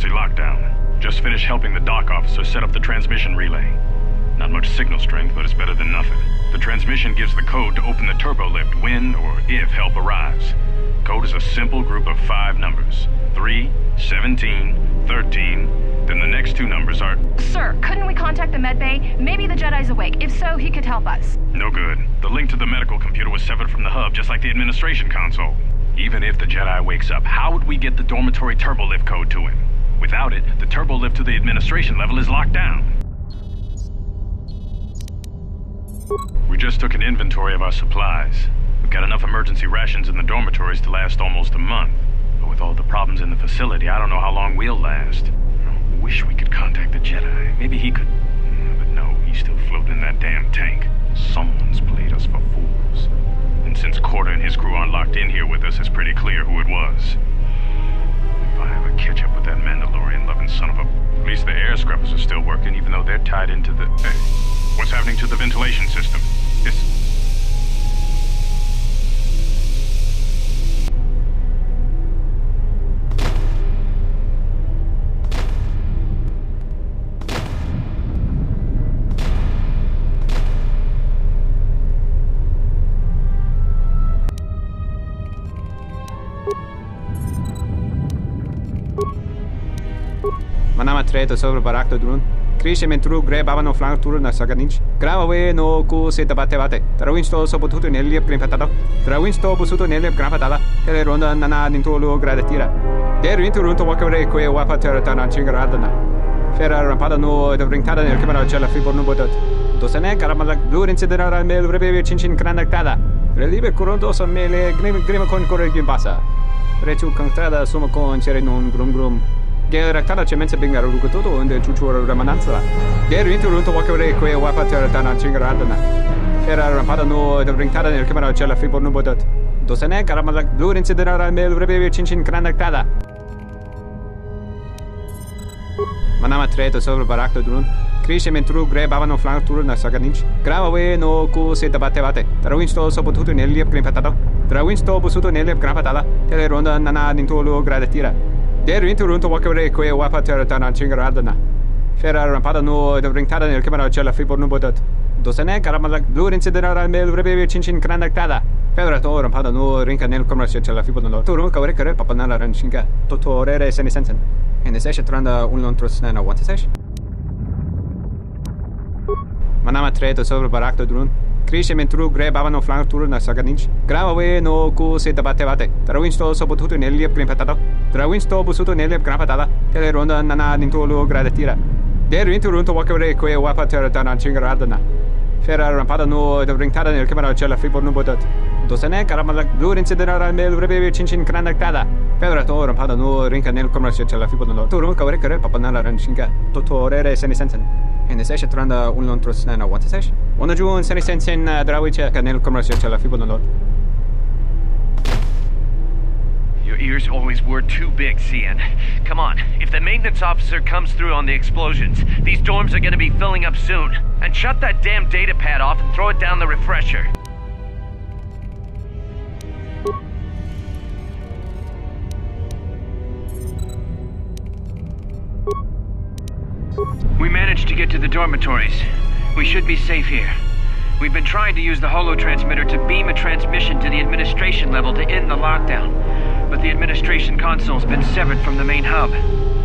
emergency lockdown. Just finished helping the dock officer set up the transmission relay. Not much signal strength, but it's better than nothing. The transmission gives the code to open the turbo lift when or if help arrives. Code is a simple group of 5 numbers. 3, 17, 13, then the next 2 numbers are... Sir, couldn't we contact the medbay? Maybe the Jedi's awake. If so, he could help us. No good. The link to the medical computer was severed from the hub, just like the administration console. Even if the Jedi wakes up, how would we get the dormitory turbo lift code to him? Without it, the turbo lift to the administration level is locked down. We just took an inventory of our supplies. We've got enough emergency rations in the dormitories to last almost a month. But with all the problems in the facility, I don't know how long we'll last. I wish we could contact the Jedi. Maybe he could... But no, he's still floating in that damn tank. Someone's played us for fools. And since KOTOR and his crew aren't locked in here with us, it's pretty clear who it was. If I ever catch up with that Mandalorian-loving son of a... At least the air scrubbers are still working, even though they're tied into the... Hey, what's happening to the ventilation system? Manama treto sobre barak drun. Crescimento tru grebavano flank na sagadinch. Gravawe no ku se tabate. Trawinsto sopotuto nell'ep grimpatado. Trawinsto busuto nell'ep grimpatala. Teleronda nana nintolo gradatira. Der winterunto wakare kwe wapater tana chingaradana. Ferra rampada no de brintada nel camera cella fibor no botot. Dosane caramala lurense de nara mel rebe chinchin cranactada. Relibe curonto so mele grima con corregim passa. Retu cantada suma con cere non grum. Gel rectada cemenza bingar rugototo onde chuchura ramananza. Der winterunto wakare kwe wapater tana chingaradana. Ferra rampada no de brintada nel camera cella fibor no botot. Dosane caramala lurense de nara mel rebe chinchin cranactada. Manama treto sobre barak drun. Crescimento tru grebavano flank na sagadinch. Gravawe no ku se tabate. Trawinsto sopotuto nell'ep grimpatado. Trawinsto busuto nell'ep grimpatala. Teleronda nana nintolo gradatira. Der winterunto wakare kwe wapater tana chingaradana. Ferra rampada no de brintada nel camera cella fibor no botot. Dosane caramala lurense de nara mel rebe chinchin cranactada. Ferra to rampada no rinca nel commercio cella fibor no. Turu kawre kare papanala ranchinga. Totorere senisensen. En de session tranda un lontros nana want sesh. Manama treto sobre barak drun. Crescimento tru grebavano flank na sagadinch. Gravawe no ku se tabate. Trawinsto sopotuto nell'ep grimpatado. Trawinsto busuto nell'ep grimpatala. Teleronda nana nintolo gradatira. Der winterunto wakare kwe wapater tana chingaradana. Ferra rampada no de brintada nel camera cella fibor no botot. Dosane caramala lurense de nara mel rebe chinchin cranactada. Ferra to rampada no rinca nel commercio cella fibor no. Turu kawre kare papanala ranchinga. Totorere senisensen. En de session tranda un lontros nana want sesh. Ona juun senisensen drawiche nel commercio cella fibor no. Your ears always were too big, Cian. Come on, if the maintenance officer comes through on the explosions, these dorms are gonna be filling up soon. And shut that damn data pad off and throw it down the refresher. We managed to get to the dormitories. We should be safe here. We've been trying to use the holo-transmitter to beam a transmission to the administration level to end the lockdown. But the administration console's been severed from the main hub.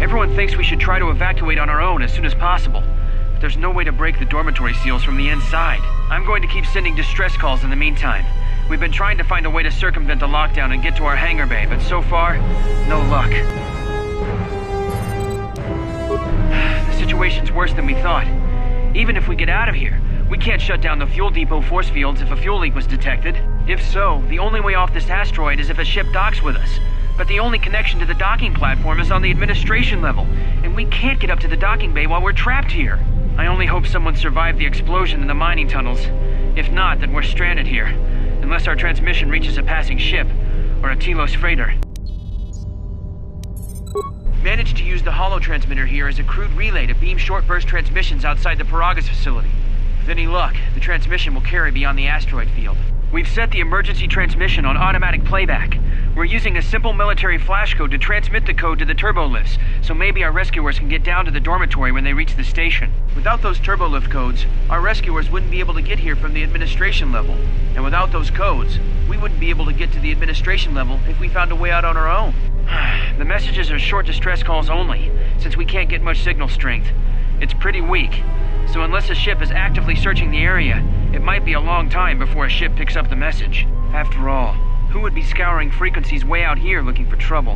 Everyone thinks we should try to evacuate on our own as soon as possible. But there's no way to break the dormitory seals from the inside. I'm going to keep sending distress calls in the meantime. We've been trying to find a way to circumvent the lockdown and get to our hangar bay, but so far, no luck. The situation's worse than we thought. Even if we get out of here, we can't shut down the fuel depot force fields if a fuel leak was detected. If so, the only way off this asteroid is if a ship docks with us. But the only connection to the docking platform is on the administration level, and we can't get up to the docking bay while we're trapped here. I only hope someone survived the explosion in the mining tunnels. If not, then we're stranded here, unless our transmission reaches a passing ship, or a Telos freighter. Managed to use the holo-transmitter here as a crude relay to beam short-burst transmissions outside the Paragas facility. With any luck, the transmission will carry beyond the asteroid field. We've set the emergency transmission on automatic playback. We're using a simple military flash code to transmit the code to the turbolift's, so maybe our rescuers can get down to the dormitory when they reach the station. Without those turbolift codes, our rescuers wouldn't be able to get here from the administration level. And without those codes, we wouldn't be able to get to the administration level if we found a way out on our own. The messages are short distress calls only, since we can't get much signal strength. It's pretty weak, so unless a ship is actively searching the area, it might be a long time before a ship picks up the message. After all, who would be scouring frequencies way out here looking for trouble?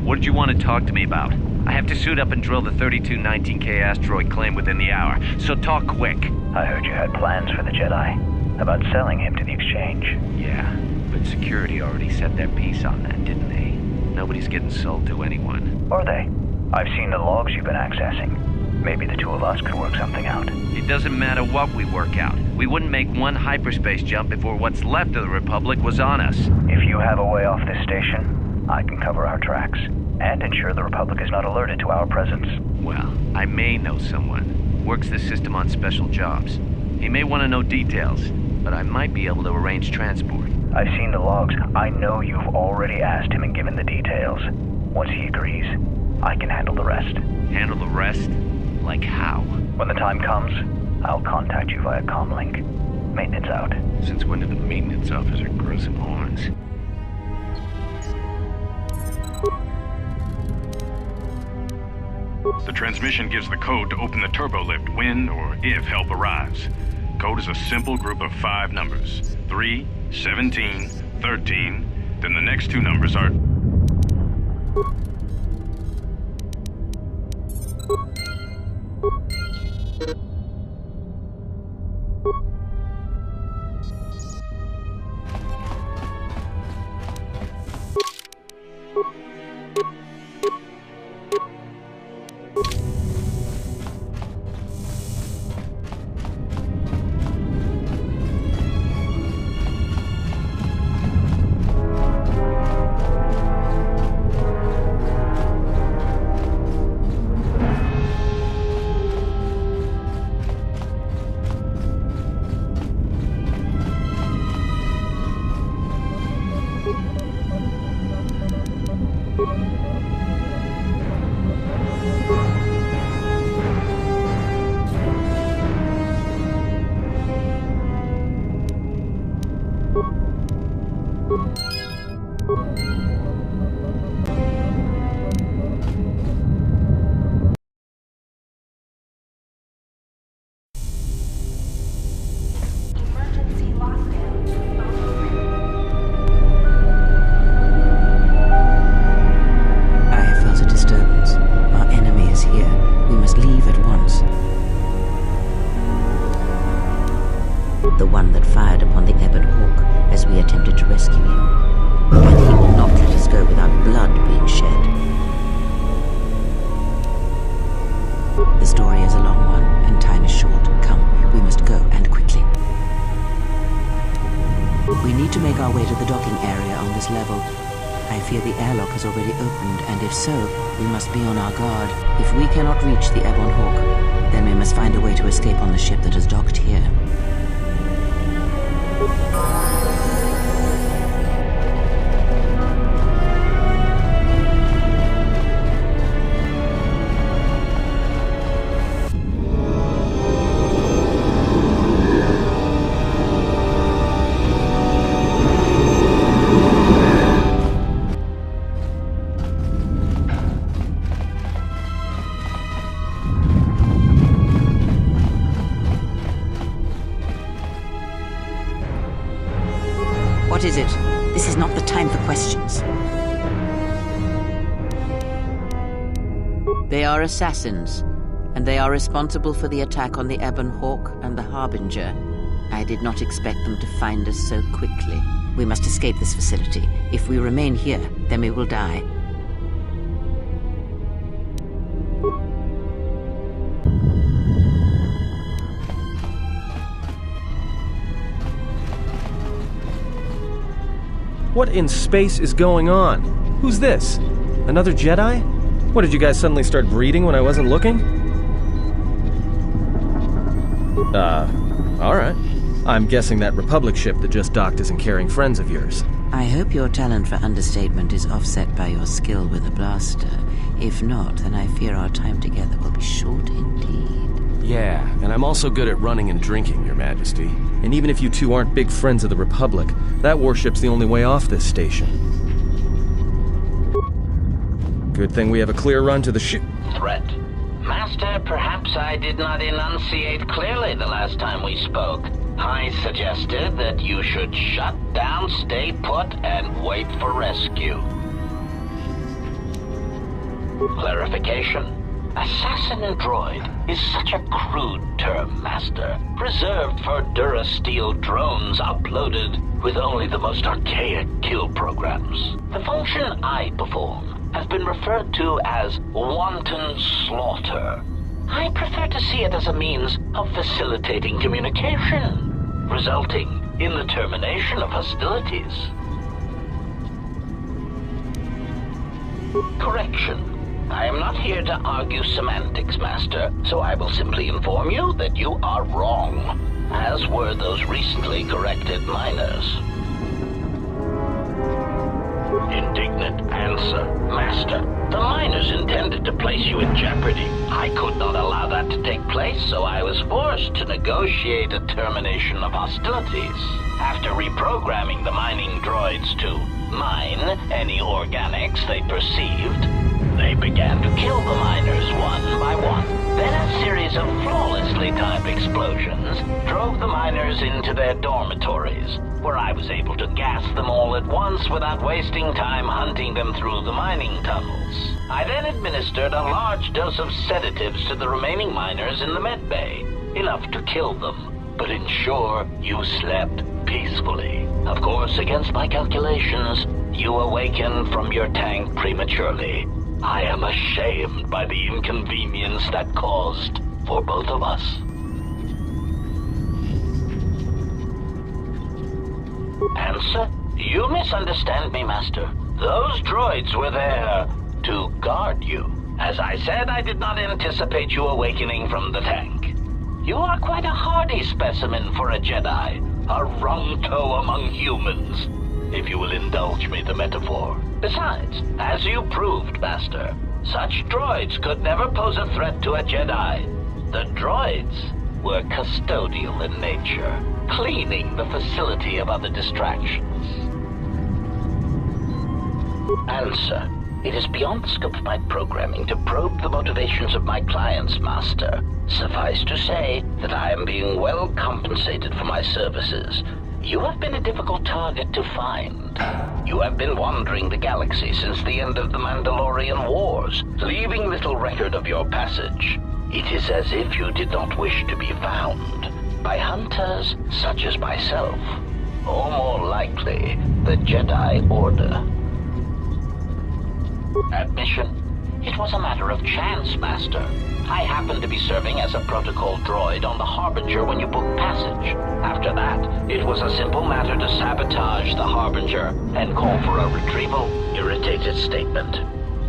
What did you want to talk to me about? I have to suit up and drill the 3219K asteroid claim within the hour, so talk quick. I heard you had plans for the Jedi, about selling him to the exchange. Yeah, but security already set their piece on that, didn't they? Nobody's getting sold to anyone. Or they? I've seen the logs you've been accessing. Maybe the two of us could work something out. It doesn't matter what we work out. We wouldn't make one hyperspace jump before what's left of the Republic was on us. If you have a way off this station, I can cover our tracks, and ensure the Republic is not alerted to our presence. Well, I may know someone. Works the system on special jobs. He may want to know details, but I might be able to arrange transport. I've seen the logs. I know you've already asked him and given the details. Once he agrees, I can handle the rest. Handle the rest? Like how? When the time comes, I'll contact you via comlink. Maintenance out. Since when did the maintenance officer grow some horns? The transmission gives the code to open the turbolift when or if help arrives. Code is a simple group of 5 numbers. 3, 17, 13. Then the next 2 numbers are... The one that fired upon the Ebon Hawk as we attempted to rescue you. And he will not let us go without blood being shed. The story is a long one, and time is short. Come, we must go, and quickly. We need to make our way to the docking area on this level. I fear the airlock has already opened, and if so, we must be on our guard. If we cannot reach the Ebon Hawk, then we must find a way to escape on the ship that has docked here. What is it? This is not the time for questions. They are assassins, and they are responsible for the attack on the Ebon Hawk and the Harbinger. I did not expect them to find us so quickly. We must escape this facility. If we remain here, then we will die. What in space is going on? Who's this? Another Jedi? What, did you guys suddenly start breeding when I wasn't looking? Alright. I'm guessing that Republic ship that just docked isn't carrying friends of yours. I hope your talent for understatement is offset by your skill with a blaster. If not, then I fear our time together will be short indeed. Yeah, and I'm also good at running and drinking, Your Majesty. And even if you two aren't big friends of the Republic, that warship's the only way off this station. Good thing we have a clear run to the ship. Threat. Master, perhaps I did not enunciate clearly the last time we spoke. I suggested that you should shut down, stay put, and wait for rescue. Clarification. Assassin droid is such a crude term, Master, reserved for Durasteel drones uploaded with only the most archaic kill programs. The function I perform has been referred to as wanton slaughter. I prefer to see it as a means of facilitating communication, resulting in the termination of hostilities. Correction. I am not here to argue semantics, Master, so I will simply inform you that you are wrong, as were those recently corrected miners. Indignant answer. Master, the miners intended to place you in jeopardy. I could not allow that to take place, so I was forced to negotiate a termination of hostilities. After reprogramming the mining droids to mine any organics they perceived, they began to kill the miners one by one. Then a series of flawlessly timed explosions drove the miners into their dormitories, where I was able to gas them all at once without wasting time hunting them through the mining tunnels. I then administered a large dose of sedatives to the remaining miners in the med bay, enough to kill them, but ensure you slept peacefully. Of course, against my calculations, you awakened from your tank prematurely. I am ashamed by the inconvenience that caused for both of us. Answer? You misunderstand me, Master. Those droids were there to guard you. As I said, I did not anticipate you awakening from the tank. You are quite a hardy specimen for a Jedi, a wrong-toe among humans, if you will indulge me the metaphor. Besides, as you proved, Master, such droids could never pose a threat to a Jedi. The droids were custodial in nature, cleaning the facility of other distractions. Answer. It is beyond the scope of my programming to probe the motivations of my clients, Master. Suffice to say that I am being well compensated for my services. You have been a difficult target to find. You have been wandering the galaxy since the end of the Mandalorian Wars, leaving little record of your passage. It is as if you did not wish to be found by hunters such as myself, or more likely, the Jedi Order. Admission. It was a matter of chance, Master. I happened to be serving as a protocol droid on the Harbinger when you booked passage. After that, it was a simple matter to sabotage the Harbinger and call for a retrieval. Irritated statement.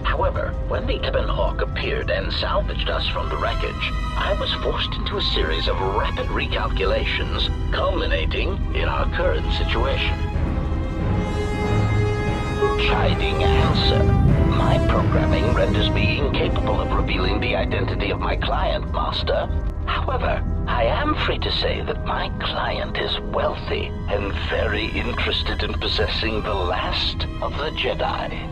However, when the Ebon Hawk appeared and salvaged us from the wreckage, I was forced into a series of rapid recalculations, culminating in our current situation. Chiding answer. My programming renders me incapable of revealing the identity of my client, Master. However, I am free to say that my client is wealthy and very interested in possessing the last of the Jedi.